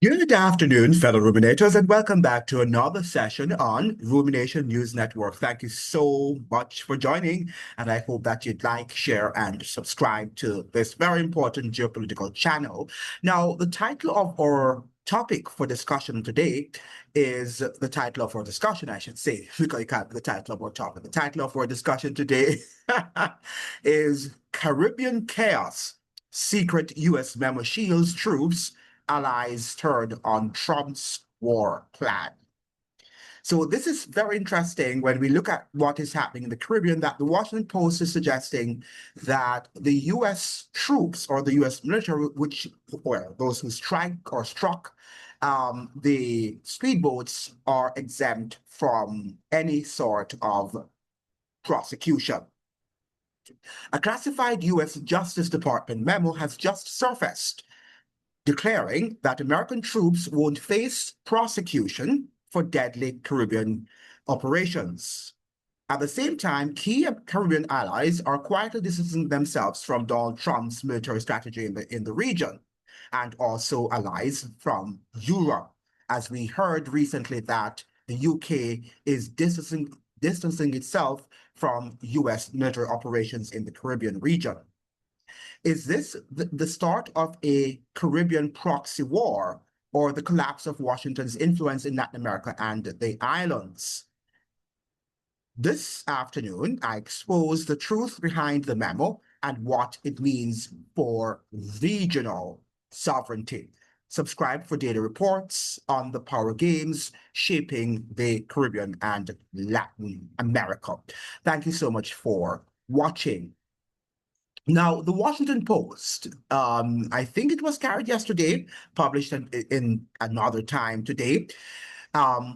Good afternoon, fellow ruminators, and welcome back to another session on Rumination News Network. Thank you so much for joining, and I hope that you'd like, share, and subscribe to this very important geopolitical channel. Now, the title of our topic for discussion today is the title of our discussion, I should say, because it can't be the title of our topic. The title of our discussion today is Caribbean Chaos, Secret U.S. Memo Shields Troops Allies turned on Trump's war plan. So this is very interesting when we look at what is happening in the Caribbean, that the Washington Post is suggesting that the U.S. troops or the U.S. military, well, those who strike or struck the speedboats are exempt from any sort of prosecution. A classified U.S. Justice Department memo has just surfaced declaring that American troops won't face prosecution for deadly Caribbean operations. At the same time, key Caribbean allies are quietly distancing themselves from Donald Trump's military strategy in the region, and also allies from Europe, as we heard recently that the UK is distancing itself from US military operations in the Caribbean region. Is this the start of a Caribbean proxy war or the collapse of Washington's influence in Latin America and the islands? This afternoon, I expose the truth behind the memo and what it means for regional sovereignty. Subscribe for daily reports on the power games shaping the Caribbean and Latin America. Thank you so much for watching. Now, the Washington Post, I think it was carried yesterday, published in another time today,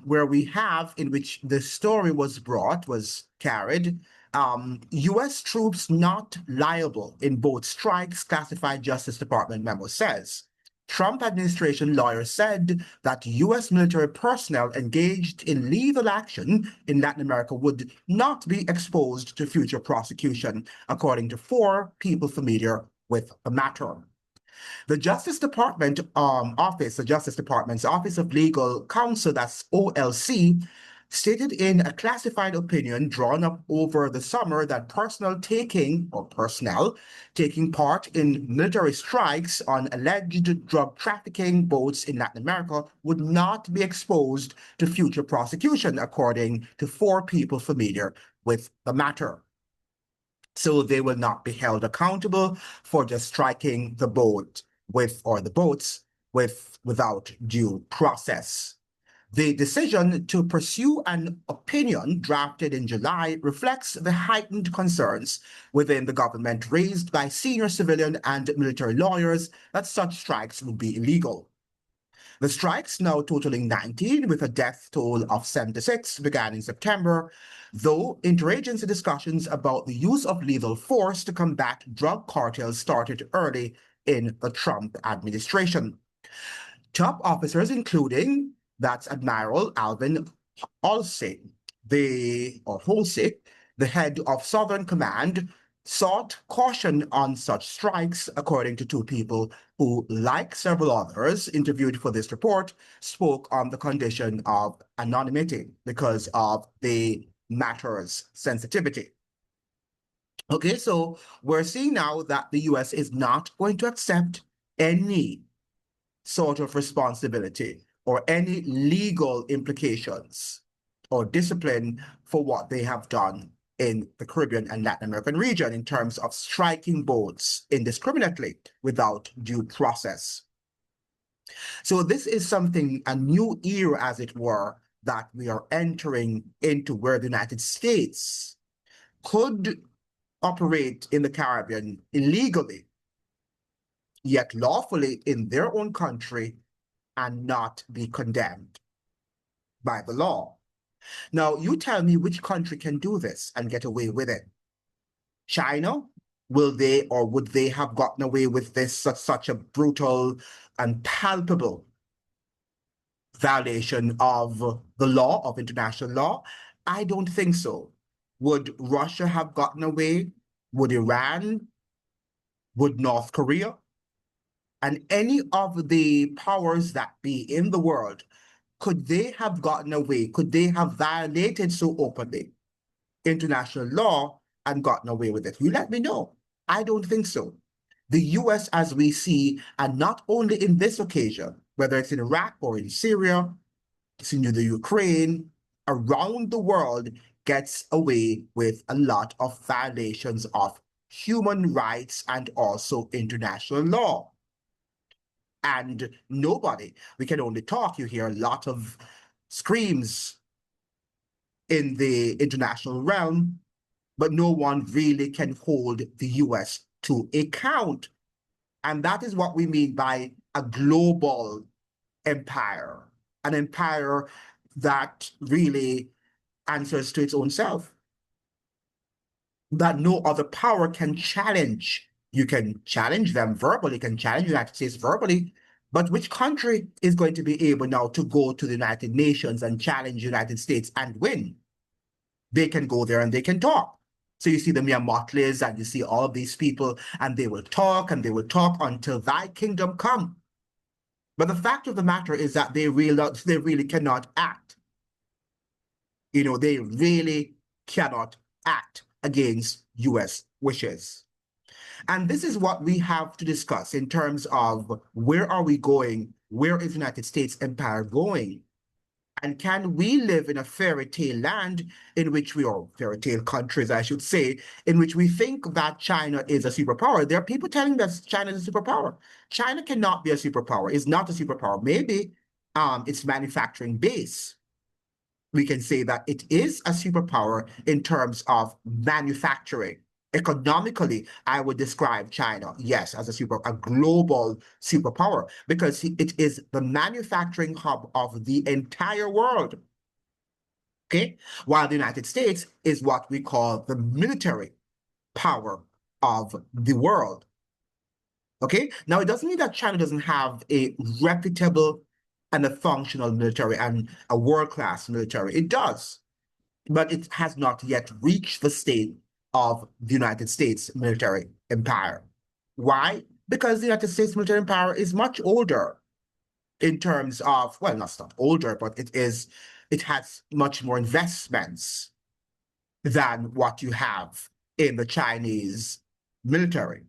where we have in which the story was carried, U.S. troops not liable in both strikes, classified Justice Department memo says. Trump administration lawyers said that U.S. military personnel engaged in legal action in Latin America would not be exposed to future prosecution, according to four people familiar with the matter. The Justice Department office, the Justice Department's Office of Legal Counsel, that's OLC, stated in a classified opinion drawn up over the summer that personnel taking part in military strikes on alleged drug trafficking boats in Latin America would not be exposed to future prosecution, according to four people familiar with the matter. So they will not be held accountable for just striking the boat or the boats without due process. The decision to pursue an opinion drafted in July reflects the heightened concerns within the government raised by senior civilian and military lawyers that such strikes would be illegal. The strikes, now totaling 19 with a death toll of 76, began in September, though interagency discussions about the use of lethal force to combat drug cartels started early in the Trump administration. Top officers, including that's Admiral Alvin Halsey, the head of Southern Command, sought caution on such strikes, according to two people who, like several others interviewed for this report, spoke on the condition of anonymity because of the matter's sensitivity. Okay, so we're seeing now that the US is not going to accept any sort of responsibility or any legal implications or discipline for what they have done in the Caribbean and Latin American region in terms of striking boats indiscriminately without due process. So this is something, a new era, as it were, that we are entering into, where the United States could operate in the Caribbean illegally, yet lawfully in their own country, and not be condemned by the law. Now, you tell me which country can do this and get away with it. China? Will they, or would they have gotten away with this, such a brutal and palpable violation of the law, of international law? I don't think so. Would Russia have gotten away? Would Iran? Would North Korea? and any of the powers that be in the world, could they have gotten away? Could they have violated so openly international law and gotten away with it? You let me know. I don't think so. The US, as we see, and not only in this occasion, whether it's in Iraq or in Syria, it's in the Ukraine, around the world, gets away with a lot of violations of human rights and also international law. And nobody, we can only talk, you hear a lot of screams in the international realm, but no one really can hold the US to account. And that is what we mean by a global empire, an empire that really answers to its own self, that no other power can challenge. You can challenge them verbally, can challenge the United States verbally, but which country is going to be able now to go to the United Nations and challenge the United States and win? They can go there and they can talk. So you see the mere Motleys and you see all of these people, and they will talk and they will talk until thy kingdom come. But the fact of the matter is that they really cannot act. They really cannot act against US wishes. And this is what we have to discuss in terms of where are we going? Where is the United States empire going? And can we live in a fairy tale land in which or fairy tale countries, I should say, in which we think that China is a superpower? There are people telling us China is a superpower. China cannot be a superpower. It's not a superpower. Maybe its manufacturing base. We can say that it is a superpower in terms of manufacturing. Economically, I would describe China, yes, as a global superpower, because it is the manufacturing hub of the entire world. Okay, while the United States is what we call the military power of the world. Okay, now it doesn't mean that China doesn't have a reputable and a functional military and a world-class military. It does, but it has not yet reached the state of the United States military empire. Why? Because the United States military empire is much older in terms of, well, not older, but it has much more investments than what you have in the Chinese military,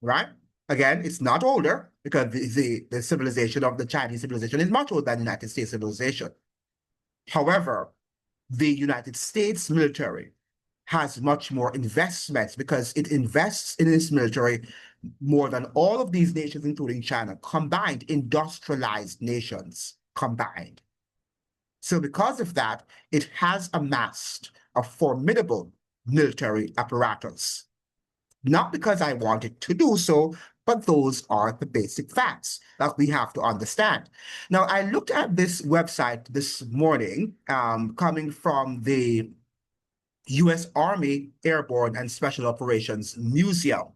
right? Again, it's not older because the civilization of the Chinese civilization is much older than the United States civilization. However, the United States military has much more investments because it invests in its military more than all of these nations, including China, combined, industrialized nations combined. So because of that, it has amassed a formidable military apparatus. Not because I want it to do so, but those are the basic facts that we have to understand. Now, I looked at this website this morning, coming from the US Army Airborne and Special Operations Museum.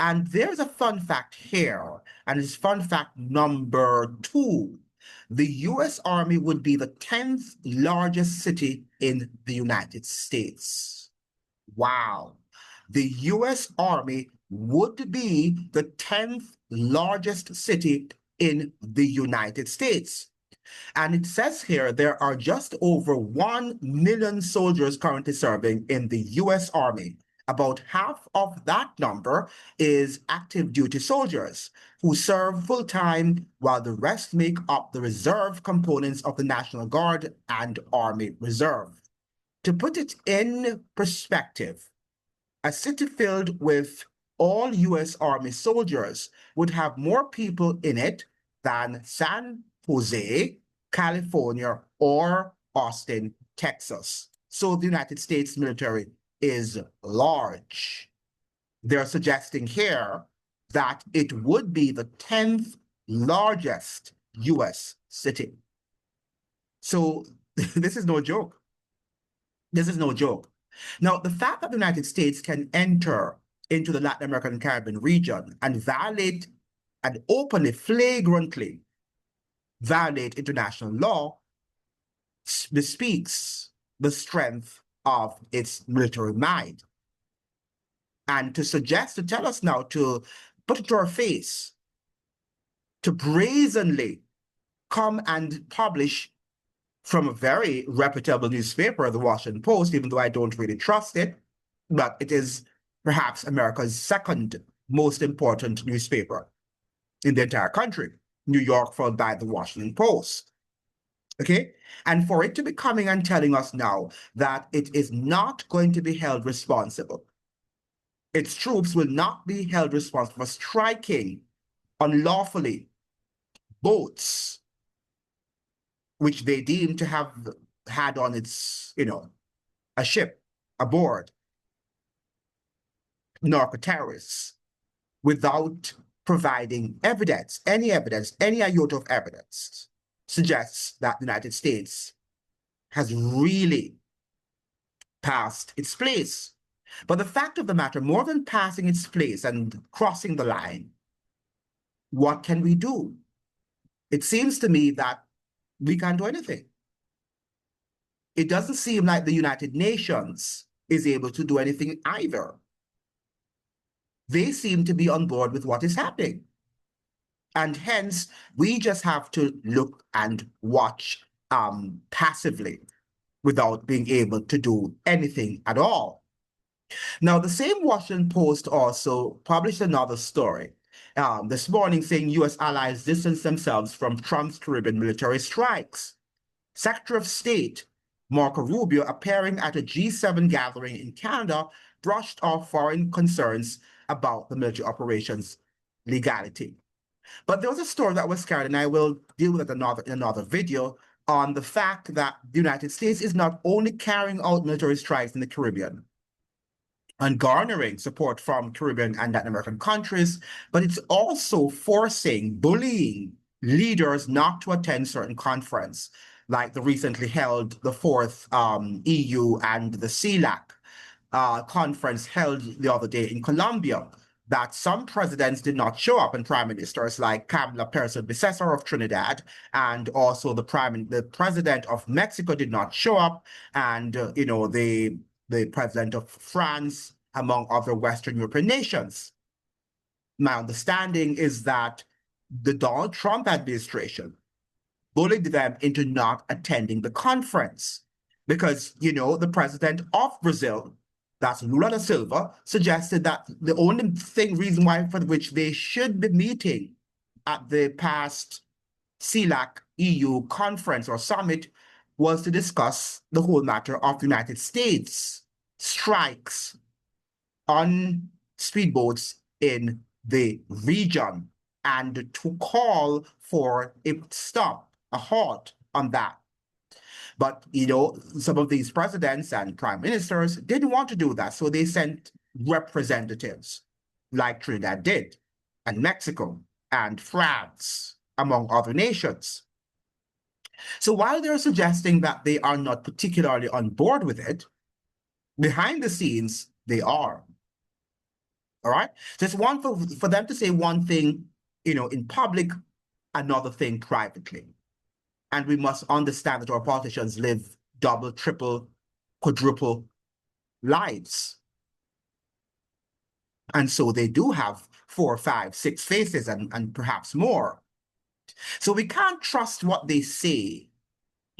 And there's a fun fact here, and it's fun fact number 2. The US Army would be the 10th largest city in the United States. Wow. The US Army would be the 10th largest city in the United States. And it says here there are just over 1 million soldiers currently serving in the US Army. About half of that number is active duty soldiers who serve full-time, while the rest make up the reserve components of the National Guard and Army Reserve. To put it in perspective, a city filled with all US Army soldiers would have more people in it than San Jose, California, or Austin, Texas. So the United States military is large. They're suggesting here that it would be the 10th largest US city. So this is no joke. This is no joke. Now, the fact that the United States can enter into the Latin American and Caribbean region and violate and openly, flagrantly violate international law bespeaks the strength of its military might. And to tell us now, to put it to our face, to brazenly come and publish from a very reputable newspaper, the Washington Post, even though I don't really trust it, but it is perhaps America's second most important newspaper in the entire country. New York followed by the Washington Post. Okay? And for it to be coming and telling us now that it is not going to be held responsible, its troops will not be held responsible for striking unlawfully boats which they deem to have had on its, a ship aboard narco-terrorists without providing evidence, any iota of evidence, suggests that the United States has really passed its place. But the fact of the matter, more than passing its place and crossing the line, what can we do? It seems to me that we can't do anything. It doesn't seem like the United Nations is able to do anything either. They seem to be on board with what is happening. And hence, we just have to look and watch passively without being able to do anything at all. Now, the same Washington Post also published another story this morning saying U.S. allies distance themselves from Trump's Caribbean military strikes. Secretary of State Marco Rubio, appearing at a G7 gathering in Canada, brushed off foreign concerns about the military operations legality. But there was a story that was carried, and I will deal with it in another video, on the fact that the United States is not only carrying out military strikes in the Caribbean and garnering support from Caribbean and Latin American countries, but it's also bullying leaders not to attend certain conferences, like the recently held, the fourth EU and the CELAC conference held the other day in Colombia, that some presidents did not show up, and prime ministers like Camila Parson Becerra of Trinidad, and also the president of Mexico did not show up, and the president of France, among other Western European nations. My understanding is that the Donald Trump administration bullied them into not attending the conference because, the president of Brazil, that's Lula da Silva, suggested that the only reason why for which they should be meeting at the past CELAC EU conference or summit was to discuss the whole matter of the United States strikes on speedboats in the region and to call for a stop, a halt on that. But, some of these presidents and prime ministers didn't want to do that. So they sent representatives like Trinidad did, and Mexico and France, among other nations. So while they're suggesting that they are not particularly on board with it, behind the scenes, they are. All right? So it's one for them to say one thing, in public, another thing privately. And we must understand that our politicians live double, triple, quadruple lives. And so they do have 4, 5, 6 faces and perhaps more. So we can't trust what they say.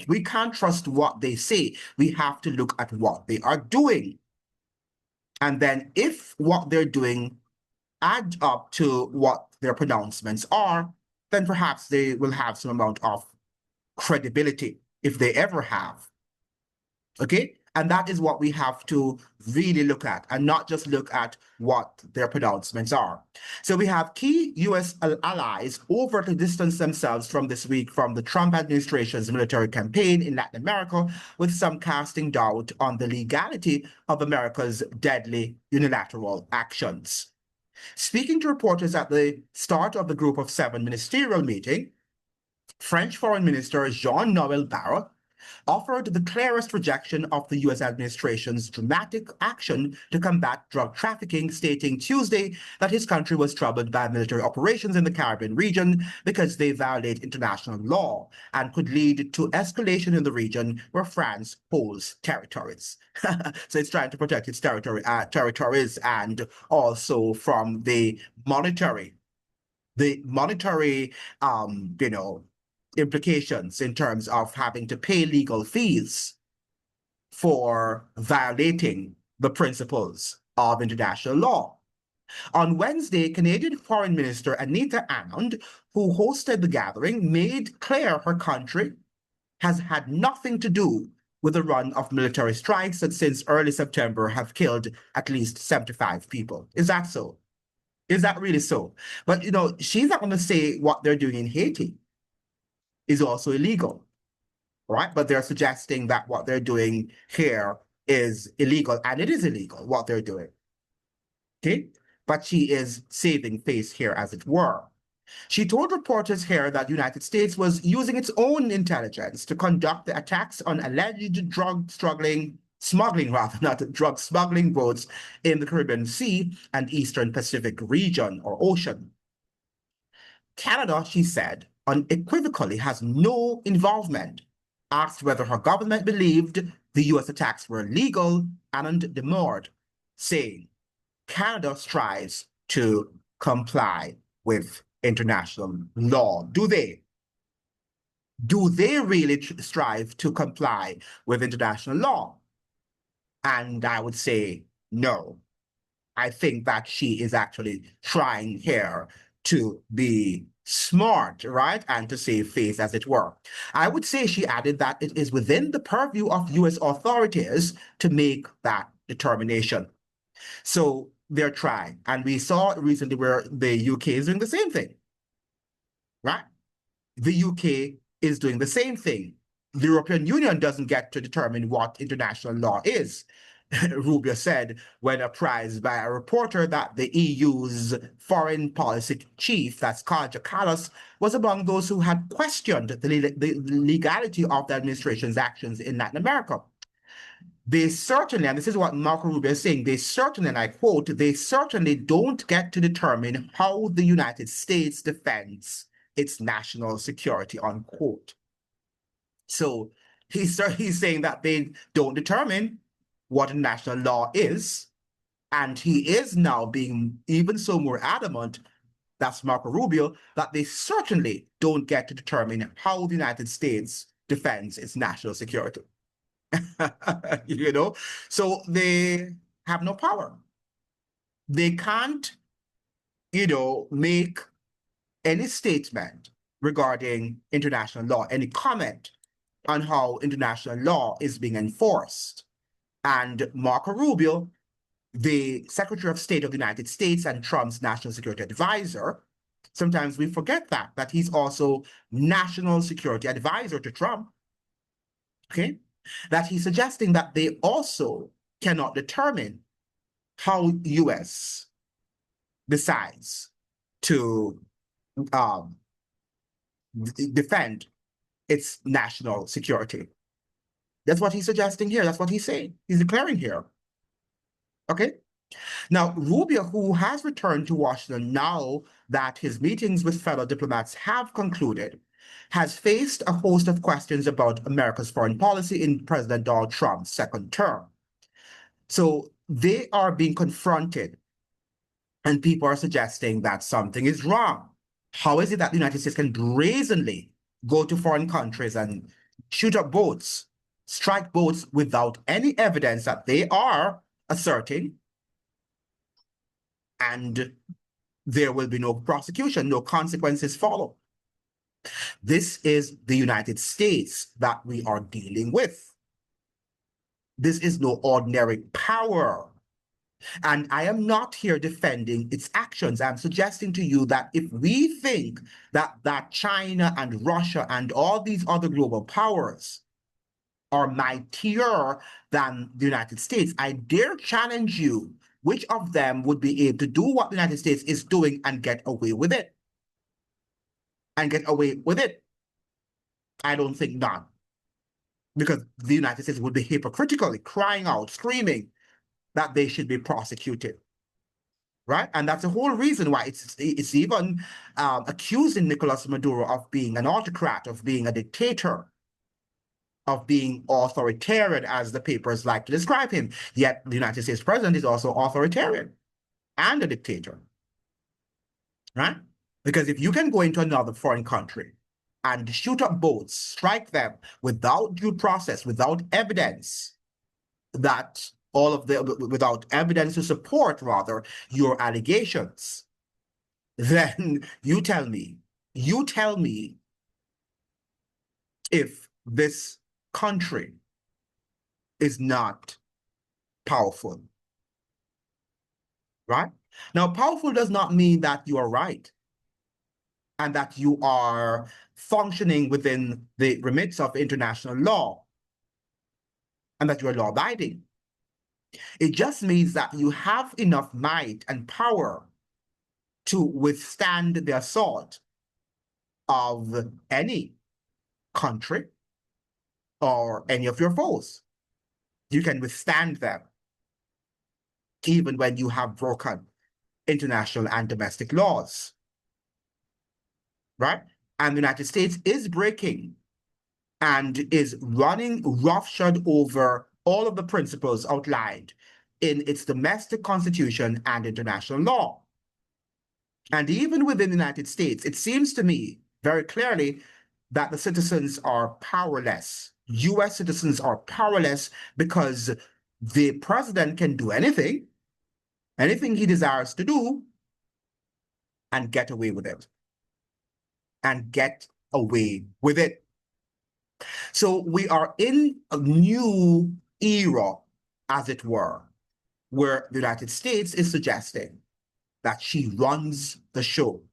We can't trust what they say. We have to look at what they are doing. And then if what they're doing add up to what their pronouncements are, then perhaps they will have some amount of credibility, if they ever have. Okay? And that is what we have to really look at, and not just look at what their pronouncements are. So we have key U.S. allies overtly distance themselves from this week from the Trump administration's military campaign in Latin America, with some casting doubt on the legality of America's deadly unilateral actions. Speaking to reporters at the start of the Group of 7 ministerial meeting, French Foreign Minister Jean-Noël Barrot offered the clearest rejection of the U.S. administration's dramatic action to combat drug trafficking, stating Tuesday that his country was troubled by military operations in the Caribbean region because they violate international law and could lead to escalation in the region where France holds territories. So it's trying to protect its territories and also from the monetary the monetary, implications in terms of having to pay legal fees for violating the principles of international law. On Wednesday, Canadian Foreign Minister Anita Anand, who hosted the gathering, made clear her country has had nothing to do with the run of military strikes that since early September have killed at least 75 people. Is that so? Is that really so? But, she's not going to say what they're doing in Haiti is also illegal, right? But they're suggesting that what they're doing here is illegal, and it is illegal, what they're doing. Okay? But she is saving face here, as it were. She told reporters here that the United States was using its own intelligence to conduct the attacks on alleged smuggling rather, not drug smuggling boats in the Caribbean Sea and Eastern Pacific region or ocean. Canada, she said, unequivocally has no involvement. Asked whether her government believed the US attacks were legal, Anand demurred, saying, Canada strives to comply with international law. Do they? Do they really strive to comply with international law? And I would say no. I think that she is actually trying here to be smart, right? And to save face, as it were. I would say, she added, that it is within the purview of US authorities to make that determination. So they're trying. And we saw recently where the UK is doing the same thing, right? The UK is doing the same thing. The European Union doesn't get to determine what international law is. Rubio said when apprised by a reporter that the EU's foreign policy chief, that's Kaja Kallas, was among those who had questioned the legality of the administration's actions in Latin America. They certainly, and this is what Marco Rubio is saying, they certainly, and I quote, they certainly don't get to determine how the United States defends its national security, unquote. So he's saying that they don't determine what international law is, and he is now being even so more adamant, that's Marco Rubio, that they certainly don't get to determine how the United States defends its national security. So they have no power. They can't, make any statement regarding international law, any comment on how international law is being enforced. And Marco Rubio, the Secretary of State of the United States and Trump's national security advisor, sometimes we forget that he's also national security advisor to Trump, okay? That he's suggesting that they also cannot determine how US decides to defend its national security. That's what he's suggesting here. That's what he's saying. He's declaring here. Okay? Now, Rubio, who has returned to Washington now that his meetings with fellow diplomats have concluded, has faced a host of questions about America's foreign policy in President Donald Trump's second term. So they are being confronted, and people are suggesting that something is wrong. How is it that the United States can brazenly go to foreign countries and shoot up boats, strike boats without any evidence that they are asserting, and there will be no prosecution, no consequences follow? This is the United States that we are dealing with. This is no ordinary power. And I am not here defending its actions. I'm suggesting to you that if we think that China and Russia and all these other global powers are mightier than the United States, I dare challenge you, which of them would be able to do what the United States is doing and get away with it? And get away with it? I don't think none. Because the United States would be hypocritically crying out, screaming that they should be prosecuted, right? And that's the whole reason why it's even accusing Nicolas Maduro of being an autocrat, of being a dictator, of being authoritarian, as the papers like to describe him. Yet the United States president is also authoritarian and a dictator, right? Because if you can go into another foreign country and shoot up boats, strike them without due process, without evidence, without evidence to support rather your allegations, then you tell me if this country is not powerful, right? Now, powerful does not mean that you are right and that you are functioning within the remits of international law and that you are law-abiding. It just means that you have enough might and power to withstand the assault of any country or any of your foes. You can withstand them even when you have broken international and domestic laws, right? And the United States is breaking and is running roughshod over all of the principles outlined in its domestic constitution and international law. And even within the United States, it seems to me very clearly that the citizens are powerless. US citizens are powerless because the president can do anything he desires to do, and get away with it. And get away with it. So we are in a new era, as it were, where the United States is suggesting that she runs the show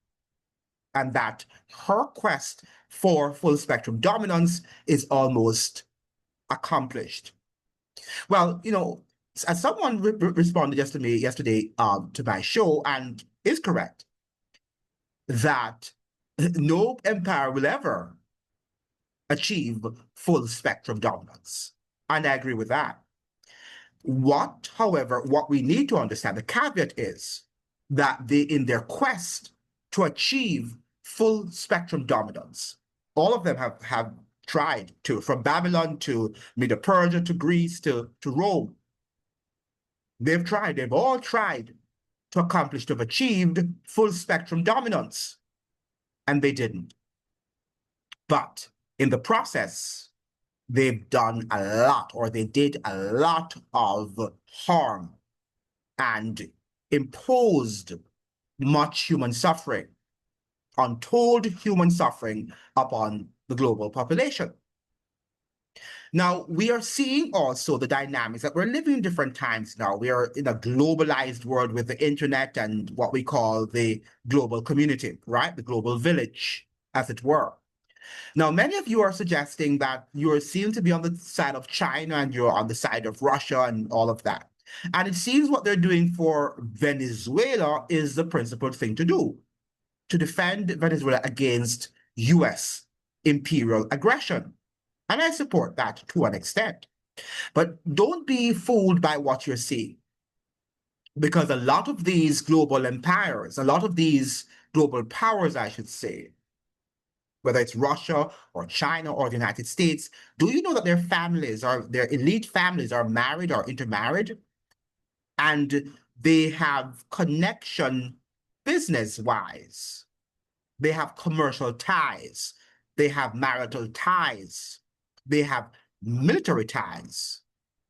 and that her quest for full spectrum dominance is almost accomplished. Well, as someone responded yesterday to my show, and is correct, that no empire will ever achieve full spectrum dominance. And I agree with that. However, what we need to understand, the caveat is that in their quest to achieve full spectrum dominance, all of them have tried to, from Babylon to Medo-Persia to Greece to Rome. They've all tried to accomplish, to have achieved full spectrum dominance, and they didn't. But in the process, they've done a lot, or they did a lot of harm and imposed much human suffering, untold human suffering upon the global population. Now, we are seeing also the dynamics that we're living in different times now. We are in a globalized world with the internet and what we call the global community, right? The global village, as it were. Now, many of you are suggesting that you seem to be on the side of China and you're on the side of Russia and all of that. And it seems what they're doing for Venezuela is the principal thing to do, to defend Venezuela against US imperial aggression. And I support that to an extent. But don't be fooled by what you're seeing, because a lot of these global empires, a lot of these global powers, I should say, whether it's Russia or China or the United States, do you know that their families, their elite families, are married or intermarried? And they have connection business-wise. They have commercial ties. They have marital ties. They have military ties.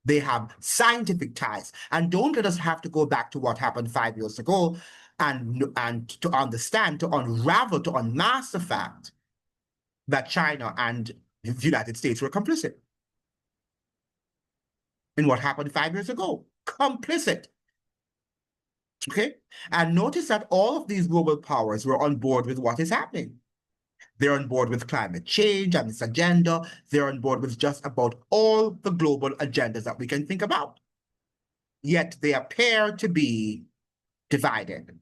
They have scientific ties. And don't let us have to go back to what happened 5 years ago and to understand, to unravel, to unmask the fact that China and the United States were complicit in what happened 5 years ago. Complicit. Okay? And notice that all of these global powers were on board with what is happening. They're on board with climate change and its agenda. They're on board with just about all the global agendas that we can think about. Yet they appear to be divided.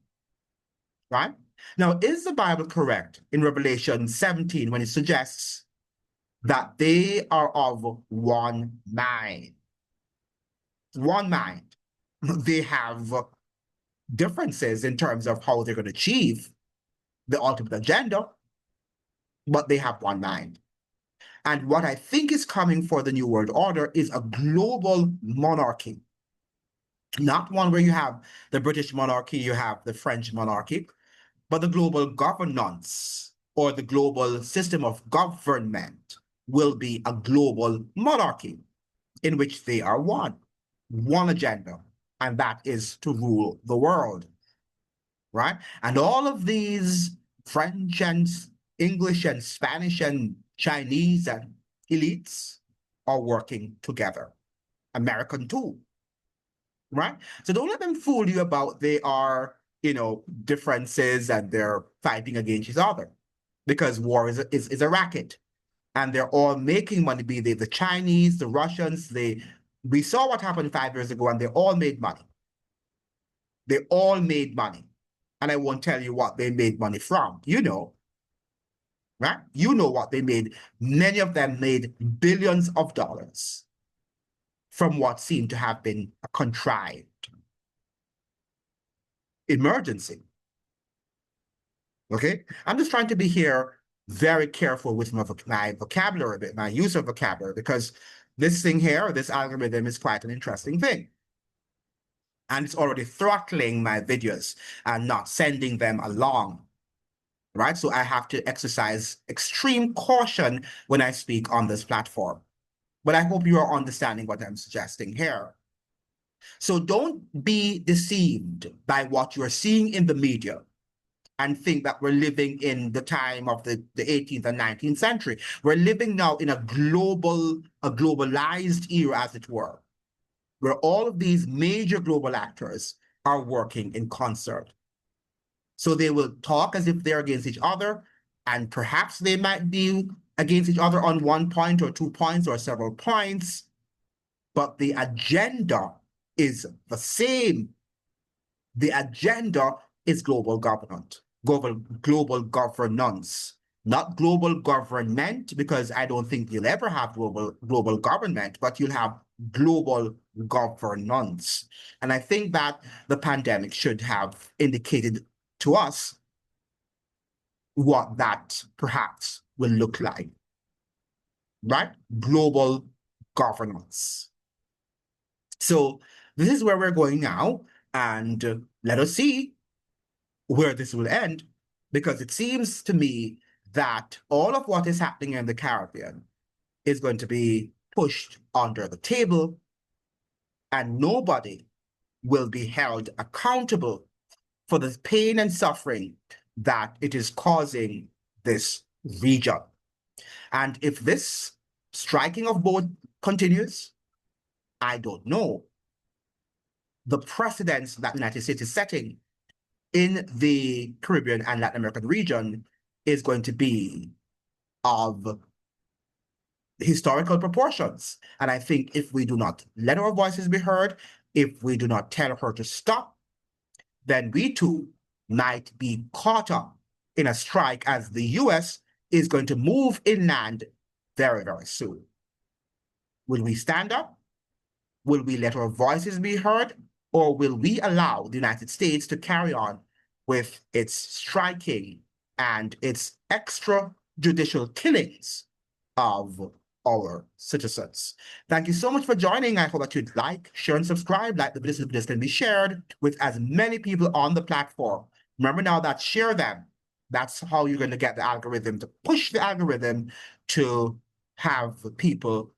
Right? Now, is the Bible correct in Revelation 17 when it suggests that they are of one mind? One mind. They have differences in terms of how they're going to achieve the ultimate agenda, but they have one mind. And what I think is coming for the New World Order is a global monarchy. Not one where you have the British monarchy, you have the French monarchy, But the global governance or the global system of government will be a global monarchy in which they are one agenda, and that is to rule the world, right? And all of these French and English and Spanish and Chinese and elites are working together. American too, right? So don't let them fool you about they are, differences and they're fighting against each other, because war is a racket, and they're all making money. Be they the Chinese, the Russians, we saw what happened 5 years ago, and they all made money. They all made money. And I won't tell you what they made money from. Right? You know what they made. Many of them made billions of dollars from what seemed to have been a contrived emergency. Okay? I'm just trying to be here very careful with my vocabulary, my use of vocabulary, because this thing here, this algorithm, is quite an interesting thing. And it's already throttling my videos and not sending them along, right? So I have to exercise extreme caution when I speak on this platform. But I hope you are understanding what I'm suggesting here. So don't be deceived by what you're seeing in the media and think that we're living in the time of the 18th and 19th century. We're living now in a globalized era, as it were, where all of these major global actors are working in concert. So they will talk as if they're against each other, and perhaps they might be against each other on 1 point or 2 points or several points, but the agenda is the same. The agenda is global governance, not global government, because I don't think you'll ever have global government, but you'll have global governance. And I think that the pandemic should have indicated to us what that perhaps will look like, right? Global governance. So this is where we're going now, and let us see where this will end, because it seems to me that all of what is happening in the Caribbean is going to be pushed under the table, and nobody will be held accountable for the pain and suffering that it is causing this region. And if this striking of boat continues, I don't know. The precedents that the United States is setting in the Caribbean and Latin American region is going to be of historical proportions. And I think if we do not let our voices be heard, if we do not tell her to stop, then we too might be caught up in a strike, as the US is going to move inland very, very soon. Will we stand up? Will we let our voices be heard? Or will we allow the United States to carry on with its striking and its extrajudicial killings of our citizens? Thank you so much for joining. I hope that you'd like, share, and subscribe. Like the videos can be shared with as many people on the platform. Remember now that share them. That's how you're going to get the algorithm, to push the algorithm to have people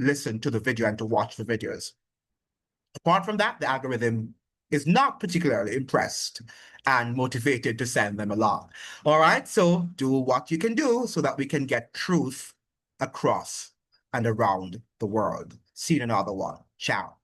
listen to the video and to watch the videos. Apart from that, the algorithm is not particularly impressed and motivated to send them along. All right, so do what you can do so that we can get truth across and around the world. See you in another one. Ciao.